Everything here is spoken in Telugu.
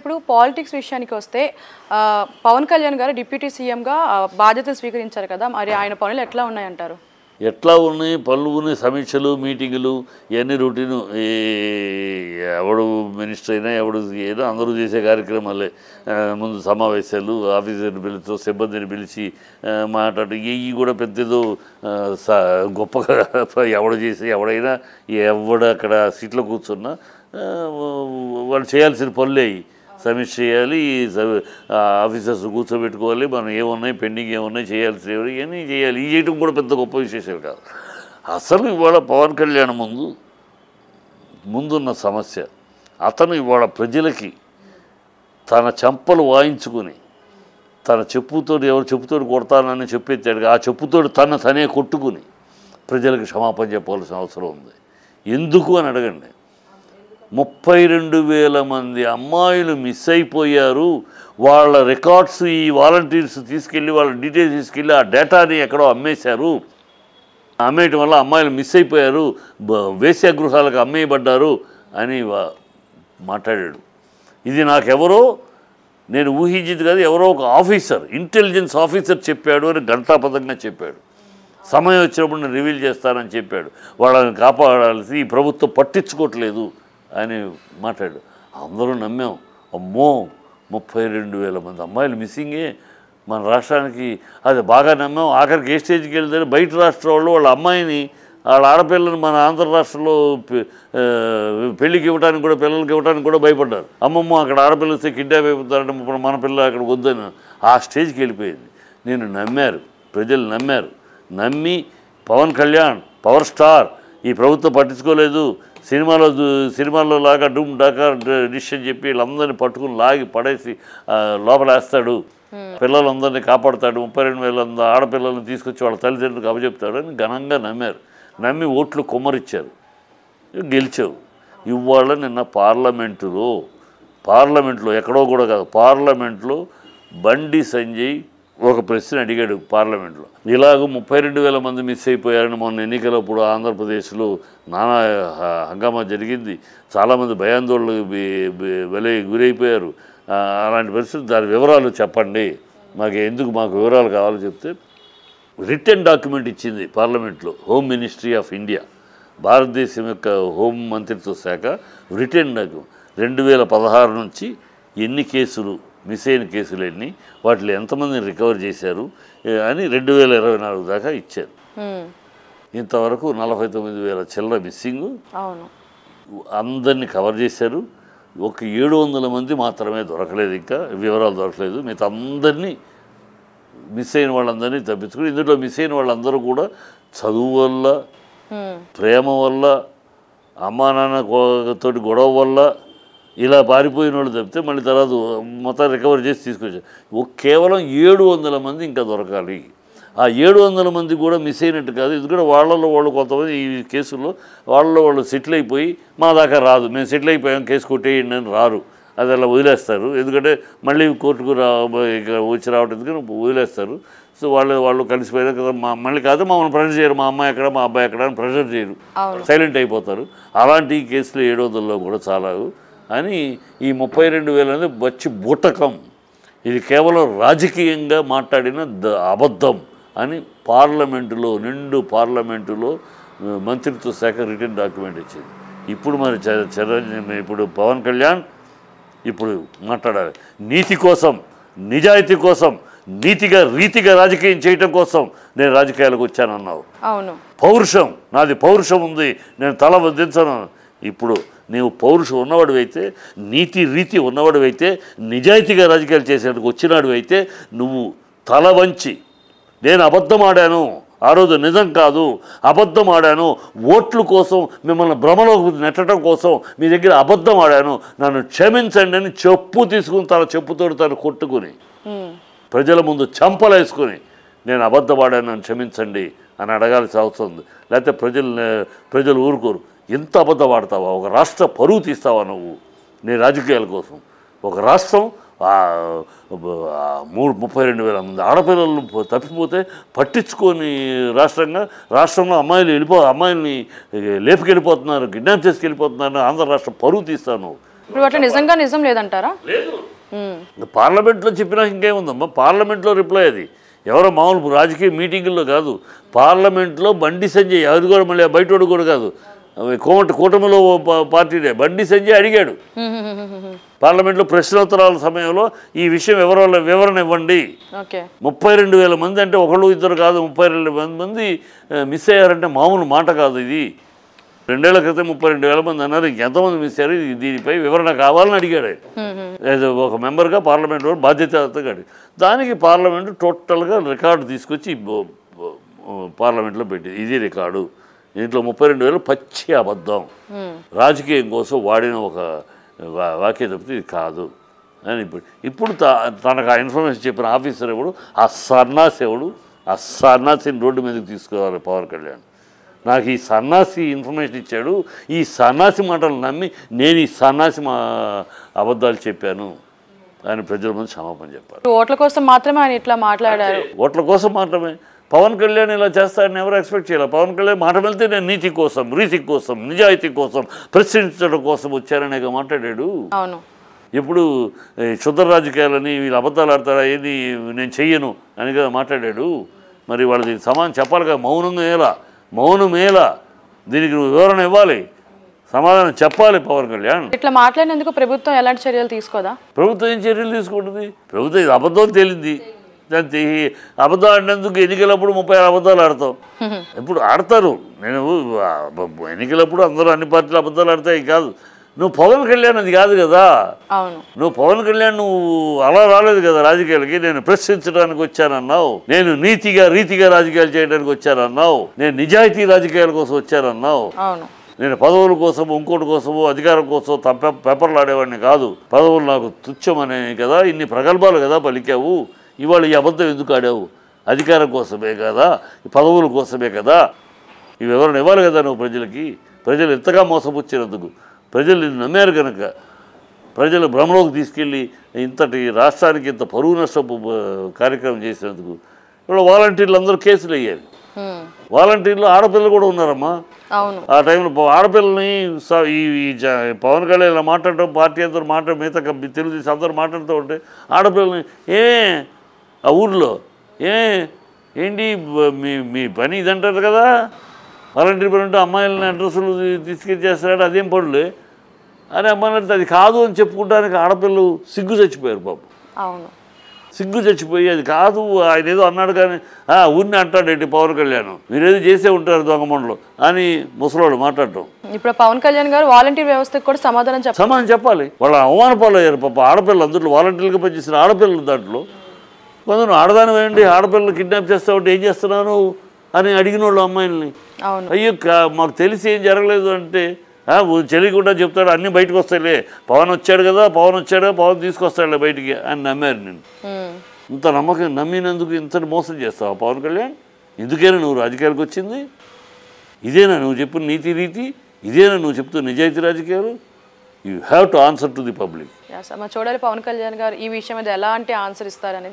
ఇప్పుడు పాలిటిక్స్ విషయానికి వస్తే పవన్ కళ్యాణ్ గారు డిప్యూటీ సీఎంగా బాధ్యతలు స్వీకరించారు కదా, మరి ఆయన పనులు ఎట్లా ఉన్నాయంటారు? ఎట్లా ఉన్నాయి పనులు, సమీక్షలు, మీటింగులు ఇవన్నీ రొటీను. ఎవడు మినిస్టర్ అయినా ఎవడు అయినా అందరూ చేసే కార్యక్రమాలే. ముందు సమావేశాలు, ఆఫీసర్ని పిలుస్తూ సిబ్బందిని పిలిచి మాట్లాడు. ఇవి కూడా పెద్దదో గొప్పగా ఎవడు చేసి ఎవడైనా ఎవడు అక్కడ సీట్లో కూర్చున్నా వాళ్ళు చేయాల్సిన పనులే. సమీక్ష చేయాలి, ఆఫీసర్స్ కూర్చోబెట్టుకోవాలి, మనం ఏమున్నాయి పెండింగ్ ఏమున్నాయి చేయాల్సినవి ఇవన్నీ చేయాలి. ఈ చేయటం కూడా పెద్ద గొప్ప విశేషం కాదు. అసలు ఇవాళ పవన్ కళ్యాణ్ ముందున్న సమస్య, అతను ఇవాళ ప్రజలకి తన చెంపలు వాయించుకుని తన చెప్పుతోటి ఎవరు చెప్పుతోటి కొడతానని చెప్పేస్తాడు. ఆ చెప్పుతోటి తనే కొట్టుకుని ప్రజలకు క్షమాపణ చెప్పాల్సిన అవసరం ఉంది. ఎందుకు అని అడగండి. 32,000 మంది అమ్మాయిలు మిస్ అయిపోయారు. వాళ్ళ రికార్డ్స్ ఈ వాలంటీర్స్ తీసుకెళ్ళి వాళ్ళ డీటెయిల్స్ తీసుకెళ్ళి ఆ డేటాని ఎక్కడో అమ్మేశారు. అమ్మేయటం వల్ల అమ్మాయిలు మిస్ అయిపోయారు, వేశ్యాగృహాలకు అమ్మేయబడ్డారు అని మాట్లాడాడు. ఇది నాకెవరో నేను ఊహించింది కాదు, ఎవరో ఒక ఆఫీసర్, ఇంటెలిజెన్స్ ఆఫీసర్ చెప్పాడు అని ఘంటాపథంగా చెప్పాడు. సమయం వచ్చినప్పుడు నేను రివీల్ చేస్తానని చెప్పాడు. వాళ్ళని కాపాడాల్సి ఈ ప్రభుత్వం పట్టించుకోవట్లేదు అని మాట్లాడు. అందరూ నమ్మాం. అమ్మో 32,000 మంది అమ్మాయిలు మిస్సింగే మన రాష్ట్రానికి, అది బాగా నమ్మాం. ఆఖరికి ఏ స్టేజ్కి వెళ్తే బయట రాష్ట్ర వాళ్ళు వాళ్ళ అమ్మాయిని వాళ్ళ ఆడపిల్లని మన ఆంధ్ర రాష్ట్రంలో పెళ్ళికి ఇవ్వడానికి కూడా పిల్లలకి ఇవ్వడానికి కూడా భయపడ్డారు. అమ్మమ్మ అక్కడ ఆడపిల్లలు వస్తే కిడ్నాప్ అయిపోతారంటే మన పిల్ల అక్కడ వద్దని ఆ స్టేజ్కి వెళ్ళిపోయింది. నేను నమ్మారు, ప్రజలు నమ్మారు. నమ్మి పవన్ కళ్యాణ్ పవర్ స్టార్, ఈ ప్రభుత్వం పట్టించుకోలేదు, సినిమాల్లో లాగా డూమ్ డాకా డిష్ అని చెప్పి వీళ్ళందరినీ పట్టుకుని లాగి పడేసి లోపలేస్తాడు, పిల్లలందరినీ కాపాడుతాడు, 32,000 ఆడపిల్లలను తీసుకొచ్చి వాళ్ళ తల్లిదండ్రులకు అప్పచెప్తాడు అని ఘనంగా నమ్మారు. నమ్మి ఓట్లు కుమ్మరిచ్చారు, గెలిచావు. ఇవాళ నిన్న పార్లమెంట్లో ఎక్కడో కూడా కాదు, పార్లమెంట్లో బండి సంజయ్ ఒక ప్రశ్న అడిగాడు పార్లమెంట్లో. ఇలాగ 32,000 మంది మిస్ అయిపోయారని మొన్న ఎన్నికలప్పుడు ఆంధ్రప్రదేశ్లో నానా హంగామా జరిగింది. చాలామంది భయాందోళనకు గురైపోయారు. అలాంటి పరిస్థితి, దాని వివరాలు చెప్పండి, మాకు వివరాలు కావాలో చెప్తే రిటర్న్ డాక్యుమెంట్ ఇచ్చింది పార్లమెంట్లో హోమ్ మినిస్ట్రీ ఆఫ్ ఇండియా, భారతదేశం యొక్క హోం మంత్రిత్వ శాఖ రిటర్న్ డాక్యుమెంట్. 2016 నుంచి ఎన్ని కేసులు మిస్ అయిన కేసులు ఎన్ని, వాటిలో ఎంతమందిని రికవర్ చేశారు అని 2024 దాకా ఇచ్చారు. ఇంతవరకు 49,000 చిల్లర మిస్సింగ్, అందరినీ కవర్ చేశారు. ఒక 700 మంది మాత్రమే దొరకలేదు, ఇంకా వివరాలు దొరకలేదు. మిగతా అందరినీ మిస్ అయిన వాళ్ళందరినీ తప్పించుకుని, ఇందులో మిస్ అయిన వాళ్ళందరూ కూడా చదువు వల్ల, ప్రేమ వల్ల, అమ్మా నాన్న తోటి గొడవ వల్ల ఇలా పారిపోయిన వాళ్ళు తప్పితే మళ్ళీ తర్వాత మొత్తం రికవర్ చేసి తీసుకొచ్చారు. కేవలం 700 మంది ఇంకా దొరకాలి. ఆ 700 మంది కూడా మిస్ అయినట్టు కాదు, ఎందుకంటే వాళ్ళు కొంతమంది ఈ కేసుల్లో వాళ్ళు సెటిల్ అయిపోయి మా దాకా రాదు, మేము సెటిల్ అయిపోయాం కేసు కొట్టేయండి అని రారు, అది అలా వదిలేస్తారు. ఎందుకంటే మళ్ళీ కోర్టుకు వచ్చి రావడం ఎందుకని వదిలేస్తారు. సో వాళ్ళు కలిసిపోయారు కదా, మళ్ళీ కాదు మమ్మల్ని ప్రెషర్ చేయరు, మా అమ్మాయి ఎక్కడ మా అబ్బాయి ఎక్కడ అని ప్రెషర్ చేయరు, సైలెంట్ అయిపోతారు. అలాంటి కేసులు 700లో కూడా చాలా అని ఈ 32,000 అనేది వచ్చి బూటకం, ఇది కేవలం రాజకీయంగా మాట్లాడిన అబద్ధం అని నిండు పార్లమెంటులో మంత్రిత్వ శాఖ రిటర్న్ డాక్యుమెంట్ ఇచ్చింది. ఇప్పుడు మరి ఇప్పుడు పవన్ కళ్యాణ్ ఇప్పుడు మాట్లాడాలి. నీతి కోసం, నిజాయితీ కోసం, రీతిగా రాజకీయం చేయటం కోసం నేను రాజకీయాలకు వచ్చానన్నావు. పౌరుషం, నాది పౌరుషం ఉంది, నేను తల దించను. ఇప్పుడు నీవు పౌరుషం ఉన్నవాడు అయితే, రీతి ఉన్నవాడు అయితే, నిజాయితీగా రాజకీయాలు చేసేందుకు వచ్చినాడు అయితే నువ్వు తల వంచి, నేను అబద్ధం ఆడాను, ఆ రోజు నిజం కాదు, అబద్ధం ఆడాను, ఓట్ల కోసం మిమ్మల్ని భ్రమలో నెట్టడం కోసం మీ దగ్గర అబద్ధం ఆడాను, నన్ను క్షమించండి అని తీసుకుని చెప్పుతోడు తను కొట్టుకుని ప్రజల ముందు చంపలేసుకుని నేను అబద్ధం ఆడాను, నన్ను క్షమించండి అని అడగాల్సిన అవసరం ఉంది. లేకపోతే ప్రజలు ఊరుకోరు. ఎంత అబద్ధం ఆడతావా? ఒక రాష్ట్ర పరువు తీస్తావా నువ్వు నీ రాజకీయాల కోసం? ఒక రాష్ట్రం 32,000 మంది ఆడపిల్లలు తప్పిపోతే పట్టించుకొని రాష్ట్రంలో అమ్మాయిల్ని లేపుకెళ్ళిపోతున్నారు, కిడ్నాప్ చేసుకెళ్ళిపోతున్నారు, ఆంధ్ర రాష్ట్రం పరువు తీస్తాను. ఇప్పుడు అట్లా నిజంగా నిజం లేదంటారా? లేదు, పార్లమెంట్లో చెప్పినా ఇంకేముందమ్మా, పార్లమెంట్లో రిప్లై అది ఎవరో మామూలు రాజకీయ మీటింగుల్లో కాదు, పార్లమెంట్లో బండి సంజయ్, అది కూడా మళ్ళీ బయటోడు కూడా కాదు, కూటమిలో పార్టీనే బండి సంజయ్ అడిగాడు పార్లమెంట్లో ప్రశ్నోత్తరాల సమయంలో, ఈ విషయం వివరణ ఇవ్వండి. 32,000 మంది అంటే ఒకళ్ళు ఇద్దరు కాదు, 32,000 మంది మిస్ అయ్యారంటే మామూలు మాట కాదు ఇది. 2 ఏళ్ల క్రితం 32,000 మంది అన్నారు, ఇంకెంతమంది మిస్ అయ్యారు, దీనిపై వివరణ కావాలని అడిగాడు. ఒక మెంబర్గా పార్లమెంట్ బాధ్యతగా అడిగాడు. దానికి పార్లమెంటు టోటల్గా రికార్డు తీసుకొచ్చి పార్లమెంట్లో పెట్టింది. ఇది రికార్డు, దీంట్లో 32,000 పచ్చి అబద్ధం, రాజకీయం కోసం వాడిన ఒక వాక్యం తప్పితే ఇది కాదు అని ఇప్పుడు తనకు ఆ ఇన్ఫర్మేషన్ చెప్పిన ఆఫీసర్ ఎవడు, ఆ సన్నాసిని రోడ్డు మీదకి తీసుకోవాలి పవన్ కళ్యాణ్. నాకు ఈ సన్నాసి ఇన్ఫర్మేషన్ ఇచ్చాడు, ఈ సన్నాసి మాటలు నమ్మి నేను ఈ సన్నాసి అబద్ధాలు చెప్పాను అని ప్రజల ముందు క్షమాపణ చెప్పారు. ఓట్ల కోసం మాత్రమే ఆయన ఇట్లా మాట్లాడారు. ఓట్ల కోసం మాత్రమే. పవన్ కళ్యాణ్ ఇలా చేస్తాడని ఎవరు ఎక్స్పెక్ట్ చేయాలి. పవన్ కళ్యాణ్ మాట వెళ్తే నేను నీతి కోసం, రీతి కోసం, నిజాయితీ కోసం, ప్రశ్నించడం కోసం వచ్చారనేగా మాట్లాడాడు. అవును, ఇప్పుడు శుద్ధ రాజకీయాలని వీళ్ళు అబద్ధాలు ఆడతారా, ఏది నేను చెయ్యను అని కదా మాట్లాడాడు. మరి వాళ్ళు దీనికి సమాధానం చెప్పాలి కదా. మౌనమేలా దీనికి నువ్వు వివరణ ఇవ్వాలి, సమాధానం చెప్పాలి పవన్ కళ్యాణ్. ఇట్లా మాట్లాడినందుకు ప్రభుత్వం ఎలాంటి చర్యలు తీసుకోదా? ప్రభుత్వం ఏం చర్యలు తీసుకుంటుంది? ప్రభుత్వం ఇది అబద్ధం తేలింది, దాని అబద్ధం ఆడినందుకు ఎన్నికలప్పుడు 36 అబద్ధాలు ఆడతాం. ఇప్పుడు ఆడతారు, నేను ఎన్నికలప్పుడు అందరూ అన్ని పార్టీలు అబద్ధాలు ఆడతాయి కాదు. నువ్వు పవన్ కళ్యాణ్ అది కాదు కదా. నువ్వు పవన్ కళ్యాణ్ నువ్వు అలా రాలేదు కదా రాజకీయాలకి. నేను ప్రశ్నించడానికి వచ్చానన్నావు, నేను రీతిగా రాజకీయాలు చేయడానికి వచ్చానన్నావు, నేను నిజాయితీ రాజకీయాల కోసం వచ్చానన్నావు. నేను పదవుల కోసము, ఇంకోటి కోసము, అధికారం కోసం పేపర్లు ఆడేవాడిని కాదు. పదవులు నాకు తుచ్చమనే కదా ఇన్ని ప్రగల్భాలు కదా పలికావు. ఇవాళ ఈ అబద్ధం ఎందుకు ఆడావు? అధికారం కోసమే కదా, పదవుల కోసమే కదా. ఈ వివరణ ఇవ్వాలి కదా నువ్వు ప్రజలకి. ప్రజలు ఎంతగా మోసపుచ్చినందుకు, ప్రజలు నిన్ను నమ్మారు కనుక, ప్రజలు భ్రమలోకి తీసుకెళ్ళి ఇంతటి రాష్ట్రానికి ఇంత పరువు నష్టపు కార్యక్రమం చేసినందుకు ఇప్పుడు వాలంటీర్లు అందరూ కేసులు అయ్యారు. వాలంటీర్లు ఆడపిల్లలు కూడా ఉన్నారమ్మా. ఆ టైంలో ఆడపిల్లని ఈ పవన్ కళ్యాణ్ ఇలా మాట్లాడటం, పార్టీ అందరూ మిగతా తెలుగుదేశం అందరూ మాట్లాడుతూ ఉంటే ఆడపిల్లని ఆ ఊర్లో ఏంటి మీ పని ఇదంటారు కదా, వాలంటీర్ పని ఉంటే అమ్మాయిలని అడ్రస్సులు తీసుకెళ్ళేస్తాడు, అదేం పనులే అని అమ్మాయిలంటే అది కాదు అని చెప్పుకుంటానికి ఆడపిల్లలు సిగ్గు చచ్చిపోయారు పాపం. సిగ్గు చచ్చిపోయి అది కాదు ఆయన ఏదో అన్నాడు కానీ ఊరిని అంటాడేంటి పవన్ కళ్యాణ్, మీరేదో చేసే ఉంటారు దొంగమండలు అని ముసలోడు మాట్లాడటం. ఇప్పుడు పవన్ కళ్యాణ్ గారు వాలంటీర్ వ్యవస్థకు కూడా సమాధానం చెప్పాలి. వాళ్ళ అవమాన పాలు అయ్యారు పాప ఆడపిల్లలు. అందులో వాలంటీర్లుగా పనిచేసిన ఆడపిల్లలు దాంట్లో కొందరు ఆడదాని వేయండి, ఆడపిల్లలు కిడ్నాప్ చేస్తా ఉంటే ఏం చేస్తున్నాను అని అడిగిన వాళ్ళు అమ్మాయిల్ని. అయ్యో మాకు తెలిసి ఏం జరగలేదు అంటే తెలియకుండా చెప్తాడు, అన్నీ బయటకు వస్తాయిలే, పవన్ వచ్చాడు కదా, పవన్ తీసుకొస్తాడులే బయటికి అని నమ్మారు. నేను ఇంత నమ్మకం నమ్మినందుకు ఇంత మోసం చేస్తావా పవన్ కళ్యాణ్? ఎందుకైనా నువ్వు రాజకీయాలకు వచ్చింది? ఇదేనా నువ్వు చెప్పిన రీతి? ఇదేనా నువ్వు చెప్తున్న నిజాయితీ రాజకీయాలు? You have to answer to the public. చూడాలి పవన్ కళ్యాణ్ గారు ఈ విషయం మీద ఎలాంటి ఆన్సర్ ఇస్తారని.